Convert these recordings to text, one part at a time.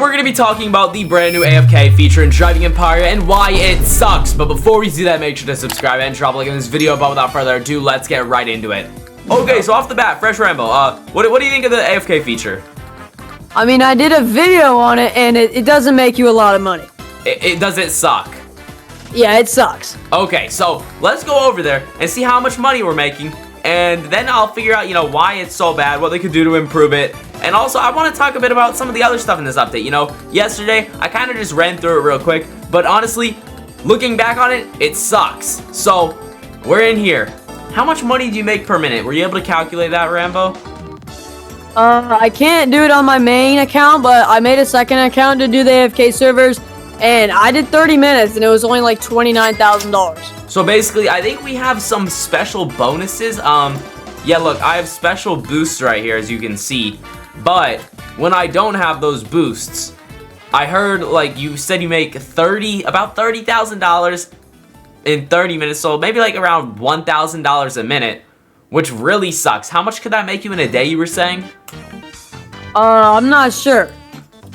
we're going to be talking about the brand new AFK feature in Driving Empire and why it sucks. But before we do that, make sure to subscribe and drop a like in this video. But without further ado, let's get right into it. Okay, so off the bat, Fresh Rambo, what do you think of the AFK feature? I mean, I did a video on it, and it doesn't make you a lot of money. Does it suck? Yeah, it sucks. Okay, so let's go over there and see how much money we're making. And then I'll figure out, why it's so bad, what they could do to improve it. And also, I want to talk a bit about some of the other stuff in this update. Yesterday, I kind of just ran through it real quick. But honestly, looking back on it, it sucks. So, we're in here. How much money do you make per minute? Were you able to calculate that, Rambo? I can't do it on my main account, but I made a second account to do the AFK servers. And I did 30 minutes, and it was only like $29,000. So basically, I think we have some special bonuses. Yeah, look, I have special boosts right here, as you can see. But when I don't have those boosts, I heard, like, you said you make about $30,000 in 30 minutes. So maybe like around $1,000 a minute, which really sucks. How much could that make you in a day, you were saying? I'm not sure.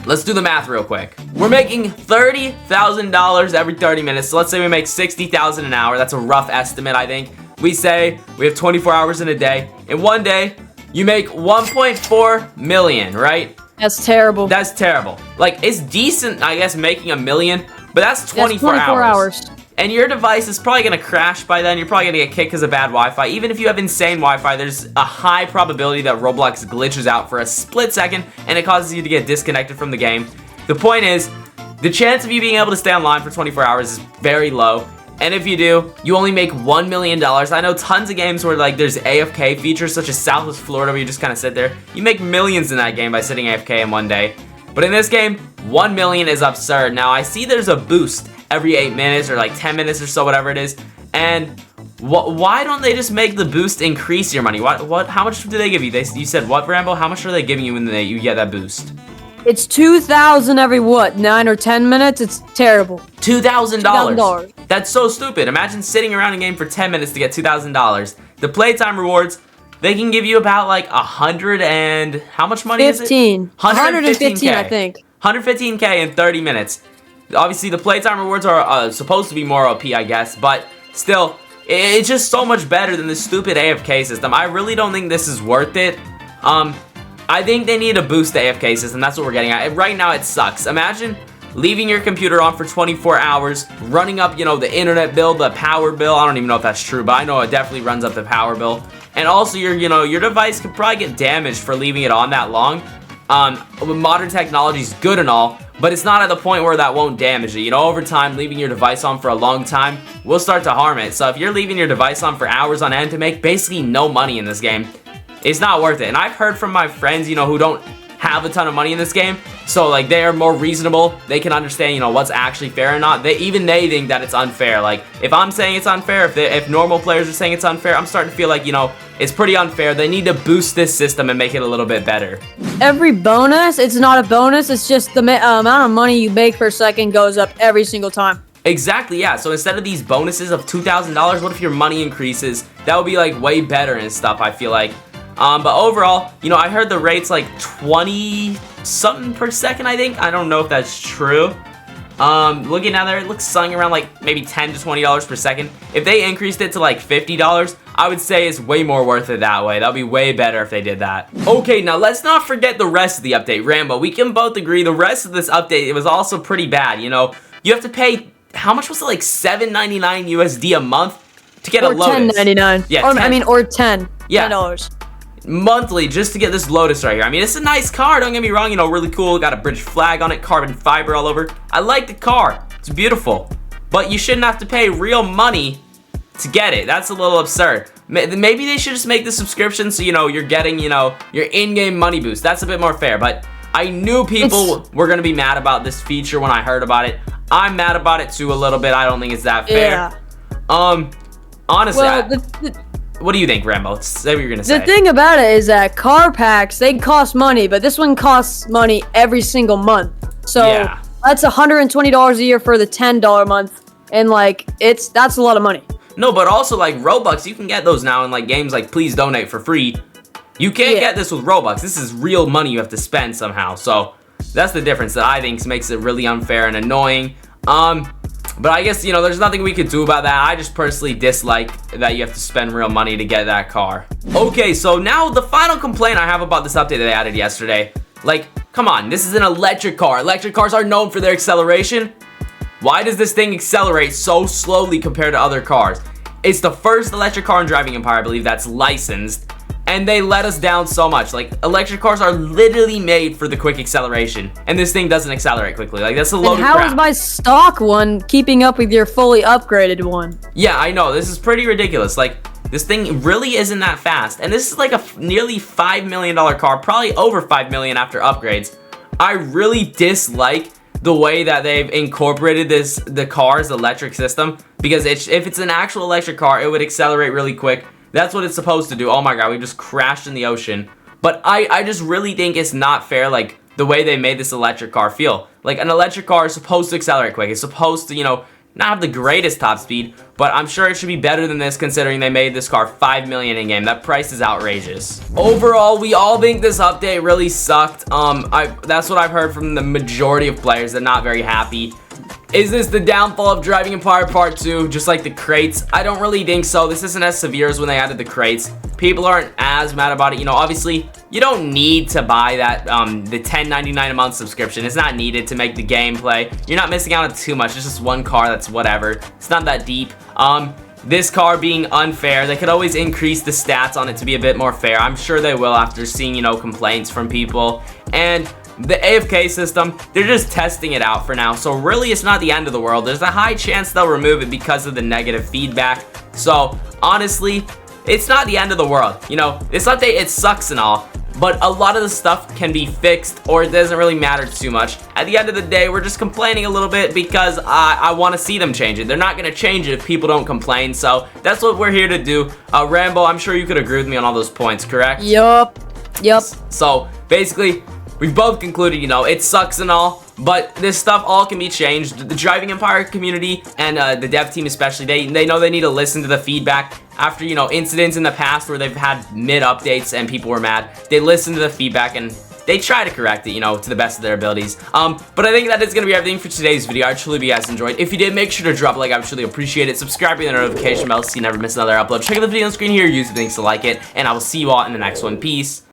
Let's do the math real quick. We're making $30,000 every 30 minutes. So let's say we make $60,000 an hour. That's a rough estimate, I think. We say we have 24 hours in a day. In one day, you make 1.4 million, right? That's terrible. That's terrible. Like, it's decent, I guess, making $1 million, but that's 24 hours. And your device is probably going to crash by then. You're probably going to get kicked because of bad Wi-Fi. Even if you have insane Wi-Fi, there's a high probability that Roblox glitches out for a split second and it causes you to get disconnected from the game. The point is, the chance of you being able to stay online for 24 hours is very low. And if you do, you only make $1 million. I know tons of games where like there's AFK features such as Southwest Florida where you just kind of sit there. You make millions in that game by sitting AFK in one day. But in this game, 1 million is absurd. Now, I see there's a boost every 8 minutes or like 10 minutes or so, whatever it is. And why don't they just make the boost increase your money? How much do they give you? You said what, Rambo? How much are they giving you when you get that boost? It's $2,000 every, 9 or 10 minutes? It's terrible. $2,000. That's so stupid. Imagine sitting around a game for 10 minutes to get $2,000. The playtime rewards, they can give you about like 100 and... How much money is it? 115, I think. 115K in 30 minutes. Obviously, the playtime rewards are supposed to be more OP, I guess. But still, it's just so much better than this stupid AFK system. I really don't think this is worth it. I think they need to boost the AFK system. That's what we're getting at. Right now, it sucks. Imagine leaving your computer on for 24 hours, running up, the internet bill, the power bill. I don't even know if that's true, but I know it definitely runs up the power bill. And also, your device could probably get damaged for leaving it on that long. Modern technology is good and all, but it's not at the point where that won't damage it. Over time, leaving your device on for a long time will start to harm it. So if you're leaving your device on for hours on end to make basically no money in this game, it's not worth it. And I've heard from my friends, who don't have a ton of money in this game, so like they are more reasonable. They can understand, what's actually fair or not. They think that it's unfair. Like if I'm saying it's unfair, if normal players are saying it's unfair, I'm starting to feel like, it's pretty unfair. They need to boost this system and make it a little bit better. Every bonus, it's not a bonus. It's just the amount of money you make per second goes up every single time. Exactly, yeah. So instead of these bonuses of $2,000, what if your money increases? That would be like way better and stuff, I feel like. But overall, I heard the rate's like 20 something per second, I think. I don't know if that's true. Looking down there, it looks something around like maybe $10 to $20 per second. If they increased it to like $50, I would say it's way more worth it that way. That would be way better if they did that. Okay, now let's not forget the rest of the update. Rambo, we can both agree the rest of this update, it was also pretty bad. You have to pay, how much was it, like $7.99 USD a month to get a Lotus? Or $10.99. Yeah, or $10. Yeah. $10. Monthly just to get this Lotus right here. I mean, it's a nice car, don't get me wrong, really cool. Got a British flag on it, carbon fiber all over. I like the car. It's beautiful. But you shouldn't have to pay real money to get it. That's a little absurd. Maybe they should just make the subscription so, you're getting, your in-game money boost. That's a bit more fair. But I knew people were going to be mad about this feature when I heard about it. I'm mad about it too a little bit. I don't think it's that fair. Yeah. Honestly, what do you think, Rambo? Say what you're going to say. The thing about it is that car packs, they cost money, but this one costs money every single month. So yeah. That's $120 a year for the $10 month. And like, that's a lot of money. No, but also like Robux, you can get those now in like games like Please Donate for free. You can't get this with Robux. This is real money you have to spend somehow. So that's the difference that I think makes it really unfair and annoying. But I guess, you know, there's nothing we could do about that. I just personally dislike that you have to spend real money to get that car. Okay, so now the final complaint I have about this update that they added yesterday. Like, come on, this is an electric car. Electric cars are known for their acceleration. Why does this thing accelerate so slowly compared to other cars? It's the first electric car in Driving Empire, I believe, that's licensed. And they let us down so much. Like, electric cars are literally made for the quick acceleration. And this thing doesn't accelerate quickly. Like, that's a load of crap. And how is my stock one keeping up with your fully upgraded one? Yeah, I know. This is pretty ridiculous. Like, this thing really isn't that fast. And this is like a nearly $5 million car. Probably over $5 million after upgrades. I really dislike the way that they've incorporated the car's electric system. Because if it's an actual electric car, it would accelerate really quick. That's what it's supposed to do. Oh my god, we just crashed in the ocean. But I just really think it's not fair, like, the way they made this electric car feel. Like, an electric car is supposed to accelerate quick. It's supposed to, you know, not have the greatest top speed, but I'm sure it should be better than this considering they made this car $5 million in-game. That price is outrageous. Overall, we all think this update really sucked. That's what I've heard from the majority of players. They're not very happy. Is this the downfall of Driving Empire Part 2, just like the crates? I don't really think so. This isn't as severe as when they added the crates. People aren't as mad about it. You know, obviously, you don't need to buy that, the $10.99 a month subscription. It's not needed to make the gameplay. You're not missing out on too much. It's just one car, that's whatever. It's not that deep. This car being unfair, they could always increase the stats on it to be a bit more fair. I'm sure they will after seeing, you know, complaints from people. And the AFK system, they're just testing it out for now, so really it's not the end of the world. There's a high chance they'll remove it because of the negative feedback. So honestly, it's not the end of the world. You know, this update, it sucks and all, but a lot of the stuff can be fixed, or it doesn't really matter too much. At the end of the day, we're just complaining a little bit because I want to see them change it. They're not going to change it if people don't complain, so that's what we're here to do. Rambo, I'm sure you could agree with me on all those points, correct? Yup. So basically, we've both concluded, you know, it sucks and all, but this stuff all can be changed. The Driving Empire community and the dev team especially, they know they need to listen to the feedback after, you know, incidents in the past where they've had mid-updates and people were mad. They listen to the feedback and they try to correct it, you know, to the best of their abilities. But I think that is going to be everything for today's video. I truly hope you guys enjoyed. If you did, make sure to drop a like. I would truly appreciate it. Subscribe to the notification bell so you never miss another upload. Check out the video on screen here. Use the links to like it. And I will see you all in the next one. Peace.